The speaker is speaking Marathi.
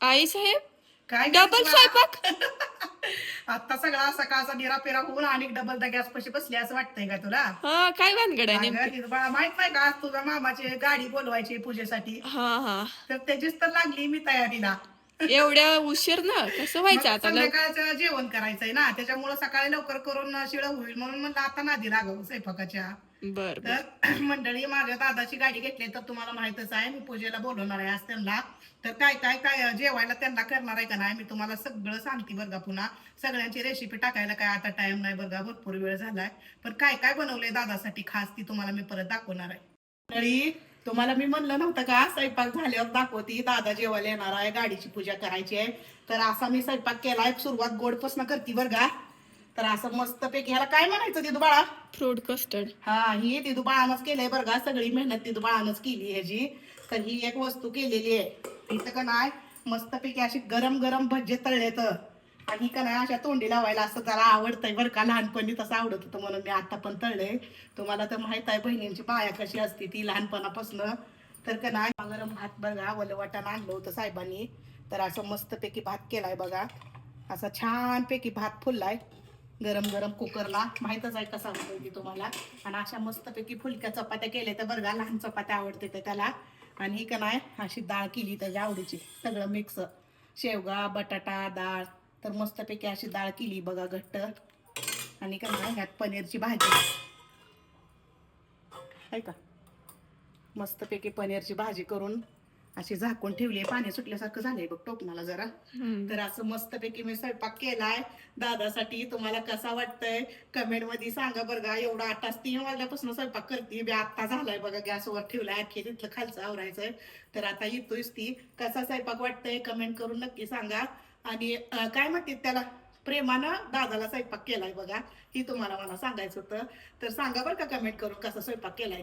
आई साहेब काय डबल स्वयंपाक. आता सगळा सकाळचा निरापेरा होऊन आणि डबल द गॅस पशी बसली असं वाटतंय का तुला? हा काय भानगड आहे अगं नेमकी? तिथं बाळा माहित नाही का आज तुझ्या मामाची गाडी बोलवायची पूजेसाठी, हा हा. तर त्याचीच तर लागली मी तयारीला. एवढ्या उशीर ना कसं मग व्हायचं आता संध्याकाळचं जेवण करायचंय ना, त्याच्यामुळे सकाळी लवकर करून शिळ होईल म्हणून म्हणलं आता नादी लागावं स्वयंपाकाच्या. बर बर. तर मंडळी माझ्या दादाची गाडी घेतली तर तुम्हाला माहितच आहे, मी पूजेला बोलवणार आहे आज त्यांना. तर काय काय काय जेवायला त्यांना करणार आहे का नाही मी तुम्हाला सगळं सांगते बरं का. पुन्हा सगळ्यांची रेसिपी टाकायला काय आता टाइम नाही बरं का, भरपूर वेळ झालाय. पण काय काय बनवलंय दादासाठी खास ती तुम्हाला मी परत दाखवणार आहे. मंडळी तुम्हाला मी म्हणलं नव्हतं का स्वयंपाक झाल्यावर दाखवती, दादा जेवायला येणार आहे, गाडीची पूजा करायची आहे. तर असा मी स्वयंपाक केलाय, सुरुवात गोडपासून करते बरं का. तर असं मस्त पैकी ह्याला काय म्हणायचं तिथं बाळा? Fruit custard. हा ही तिथू बाळानच केलंय बरं का, सगळी मेहनत तिथू बाळानच केली ह्याची. तर ही एक वस्तू केलेली आहे इथं का नाही, मस्तपैकी अशी गरम गरम भज्जे तळले तर. आणि का नाही अशा तोंडी लावायला असं त्याला आवडतंय बरं का, लहानपणी तसं आवडत होतं म्हणून मी आता पण तळले. तुम्हाला तर माहित आहे बहिणींची माया कशी असते ती लहानपणापासून. तर का नाही गरम भात बघा, वलं वाटाणं आणलं होतं साहेबांनी. तर असं मस्तपैकी भात केलाय बघा, असा छानपैकी भात फुललाय गरम गरम कुकरला, माहितच आहे कसा होतो की तुम्हाला. आणि अशा मस्तपैकी फुलक्या चपात्या केल्या तर बरं का, लहान चपात्या आवडते तर त्याला. आणि ही का नाही अशी डाळ केली त्याच्या आवडीची, सगळं मिक्स शेवगा बटाटा डाळ. तर मस्तपैकी अशी डाळ केली बघा घट्ट. आणि का नाही ह्यात पनीरची भाजी आहे का, मस्तपैकी पनीरची भाजी करून अशी झाकून ठेवली. पाणी सुटल्यासारखं झालंय बघ टोपणाला जरा. तर असं मस्तपैकी मी स्वयंपाक केलाय दादासाठी. तुम्हाला कसा वाटतंय कमेंट मध्ये सांगा बरं का. एवढा 8 तास 3 वाजल्यापासून स्वयंपाक करते बी, आता झालाय बघा गॅसवर ठेवलाय, अख्खे तिथलं खालचं आवरायचंय. तर आता येतोयच ती. कसा स्वयंपाक वाटतंय कमेंट करून नक्की सांगा. आणि काय म्हणते त्याला, प्रेमानं दादाला स्वयंपाक केलाय बघा, ही तुम्हाला मला सांगायचं होतं. तर सांगा बरं का कमेंट करून कसा स्वयंपाक केलाय.